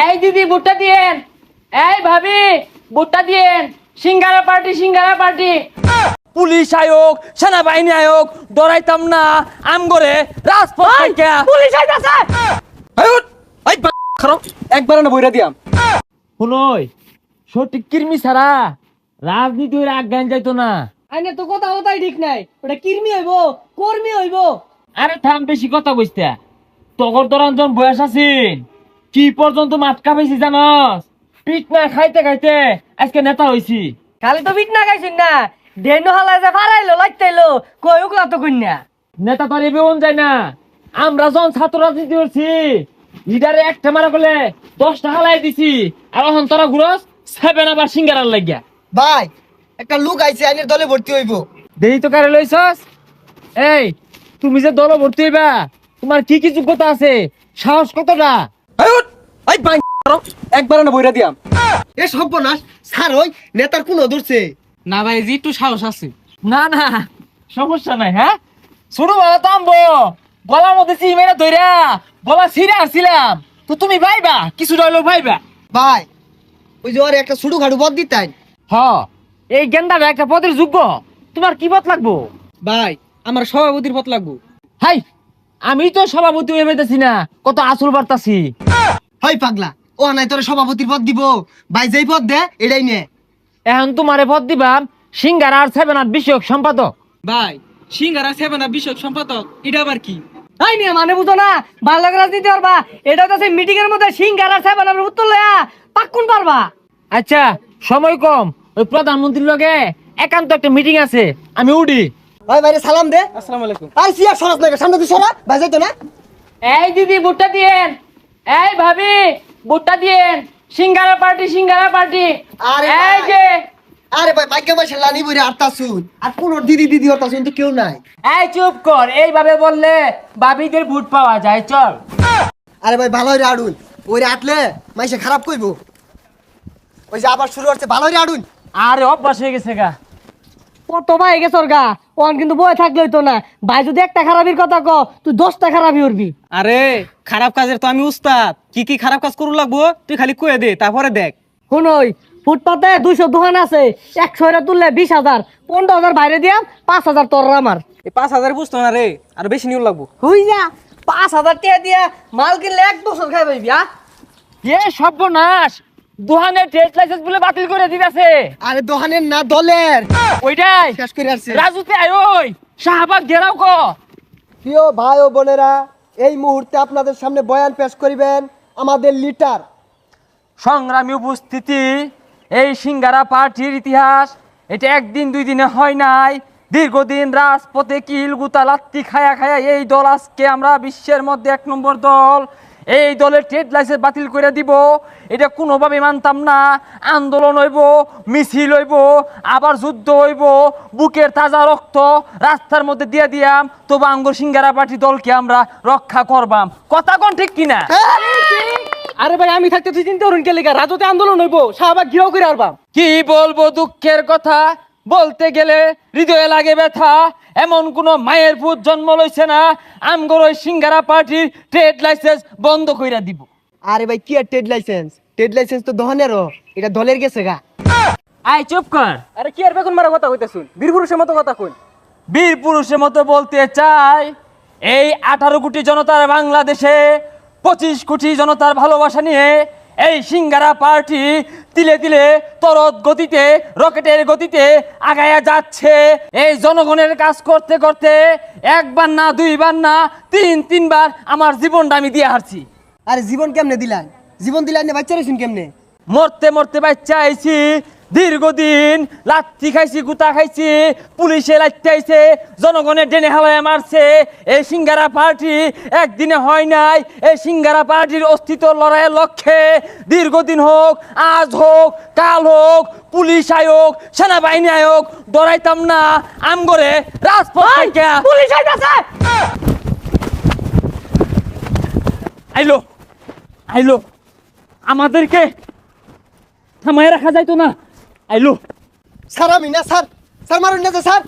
এই দিদি ভুট্টা দিয়েন, এই ভাবি ভুট্টা দিয়েন, সিঙ্গারা পার্টি। পুলিশ আয়োগ সেনাবাহিনী আয়োগ ডরাইতাম না আম করে রাজপথ থেকে পুলিশ আইতাছে। একবার না বইরা দিয়াম শুনই সঠিক কির্মি ছাড়া রাজনীতি হইলে আজ্ঞান যাইতো না। আইনে তো কথা কথাই ঠিক নাই, ওটা কির্মি হইব কর্মী হইব। আরে থাম বেশি কথা কইস্তা তগর দরঞ্জন বয়স আছিন কি পর্যন্ত মাতকা পেয়েছি জানস পিট না খাইতে খাইতে আজকে নেতা হইছি। খালি তো বিট না গাইছিন না, ডেনো হালা যে ফারাইলো লাইতাইলো কই উকলা তো কইনা। নেতা তো আর এবেউন যায় না। আমরা যখন ছাত্র রাজনীতি করছি লিডারে একটা মারা করলে 10 টাকা লাই দিছি আর এখন তোরা ঘুরস 7 আবার সিঙ্গারার লাগিয়া। ভাই একটা লোক আইছে আইনের দলে ভর্তি হইব। দেই তো কারে লইছস? এই তুমি যে দল ভর্তি হইবা তোমার কি কি যোগ্যতা আছে সাহস কতটা? একবার না বইরা দিয়াম। এ সর্বনাশ স্যার ওই নেতার কোন ধরছে না ভাই জি একটু সাহস আছে। না না সমস্যা নাই। হ্যাঁ শুরু ভালো তামবো গলার মধ্যে চিমেরা ধইরা গলা ছিঁড়ে আসছিলাম তো তুমি ভাইবা কিছু রইলো ভাইবা। ভাই ওই যে ওর একটা ছুটু খাটু পদ দিতেন। হ এই গেন্দাটা একটা পদের যোগ্য তোমার কি পথ লাগবো? ভাই আমার সভাপতির পথ লাগবো। হাই আমি তো সভাপতি হয়ে পেতেছি না কত আসল বার্তাছি। হয় পাগলা ও নাই তোর সভাপতির পদ দিব। ভাই যেই পদ দে এটাই নে। এখন তোমারে পদ দিবাম সিঙ্গার আর 7 বিষয়ক সম্পাদক। ভাই সিঙ্গারা সেভেনা বিষয়ক সম্পাদক এটা আবার কি? তাই নিয়ে মানে বুঝো না ভালো রাজনীতি পারবা, এটা তো মিটিং এর মধ্যে সিঙ্গারা সেভেনার উত্তর লয়া পাক্কুন পারবা। আচ্ছা সময় কম ওই প্রধানমন্ত্রীর লগে একান্ত একটা মিটিং আছে আমি উডি। ভাই ভাইরে সালাম দে। আসসালামু আলাইকুম। আর সিয়া সরাস না সামনে তুই সরা ভাই যাইতো না। এই দিদি ভুট্টা দিয়েন, এই ভাবি ভুট্টা দিয়েন, সিঙ্গারা পার্টি। আরে এই ভাই। যে আরে ভাই ভাগ্য ভাই লানি বইরে আটটা শুন আর কোন দিদি দিদি হতা শুন তো কেউ নাই। এই চুপ কর এইভাবে বললে বাবিদের ভোট পাওয়া যায় চল। আরে ভাই ভালো হইরে আড়ুন ওইরে আটলে মাইসে খারাপ কইবো। ওই যে আবার শুরু হচ্ছে ভালো হইরে আড়ুন। আরে অভ্যাস হয়ে গেছে গা। কত ভাই গেছে গা ওন কিন্তু বয়ে থাকলে হইতো না। ভাই যদি একটা খারাপির কথা ক তুই 10টা খারাপি করবি। আরে খারাপ কাজের তো আমি উস্তাদ কি কি খারাপ কাজ করু লাগবো তুই খালি কয়ে দে তারপরে দেখ। শুনই ফুটপাতে 200 দোকান আছে, 100 এর তুললে 20,000, 15,000 বাইরে দিয়াম, 5,000 তোর আমার। এই 5,000 বুঝতো না রে আর বেশি নিউ লাগবো। হই যা 5,000 টাকা দিয়া মাল কিনলে 1 বছর খাই পাইবি। এ সর্বনাশ দোহানের ট্রেড লাইসেন্স বলে বাতিল করে দিতেছে। আরে দোকানের না দলের ওইটাই শেষ করে আসছে। রাজুতে আয় ওই শাহবাগ ঘেরাও ক। প্রিয় ভাই ও বোনেরা এই মুহূর্তে আপনাদের সামনে বয়ান পেশ করিবেন আমাদের লিডার। সংগ্রামী উপস্থিতি এই সিঙ্গারা পার্টির ইতিহাস এটা একদিন 2 দিনে হয় নাই। দীর্ঘদিন রাজপথে কিল গুতা লাত্তি খায়া খায়া এই দল আজকে আমরা বিশ্বের মধ্যে 1 নম্বর দল। এই দলের ট্রেড লাইসেন্স বাতিল করে দিব এটা কোনোভাবে মানতাম না। আন্দোলন হইব, মিছিল হইব, আবার যুদ্ধ হইব, বুকের তাজা রক্ত রাস্তার মধ্যে দিয়ে দিয়াম তবু আঙ্গুর সিঙ্গারা পার্টি দলকে আমরা রক্ষা করবাম। কথা কোন ঠিক কিনা? আরে ভাই আমি থাকতে তুই চিন্তা করুন কে লেগা রাজতে আন্দোলন হইব, শাহবাগ ঘিরাও করে আরবাম। কি বলবো দুঃখের কথা বলতে গেলে হৃদয়ে লাগে ব্যথা। এমন কোন মায়ের পুত জন্ম লইছে না আমগর ওই সিঙ্গারা পার্টির ট্রেড লাইসেন্স বন্ধ কইরা দিব। আরে ভাই কি আর ট্রেড লাইসেন্স? ট্রেড লাইসেন্স তো দোকানেরও, এটা দলের গেছে গা। আয় চুপ কর। আরে কি আর বেগুন মারা কথা কইতাছুন বীর পুরুষের মতো কথা কই। বীর পুরুষের মতো বলতে চাই এই 18 কোটি জনতার বাংলাদেশে 25 কোটি জনতার ভালোবাসা নিয়ে এই সিঙ্গারা পার্টি তিলে তিলে তরত গতিতে রকেটের গতিতে আগায়া যাচ্ছে। এই জনগণের কাজ করতে করতে 1 বার না 2 বার না 3 বার আমার জীবনটা আমি দিয়ে হারছি। আরে জীবন কেমনে দিলেন? জীবন দিলেন না বাচ্চা রেছেন কেমনে? মরতে মরতে বাচ্চা আইছি, দীর্ঘদিন লাত্তি খাইছি, গুতা খাইছি, পুলিশে লাত্তি আইছে, জনগণের ডেনে হাওয়ায় মারছে। এই সিঙ্গারা পার্টি একদিনে হয় নাই। এই সিঙ্গারা পার্টির অস্তিত্ব লড়াইয়ের লক্ষ্যে দীর্ঘদিন হোক, আজ হোক, কাল হোক, পুলিশ আয়োগ সেনাবাহিনী আয়োগ ডরাইতাম না আমগরে রাজপথ থেকে পুলিশ আইতাছে। আইলো আমাদেরকে থামায় রাখা যাইতো না। আইলো স্যার আমি না স্যার, স্যার মারুন না স্যার।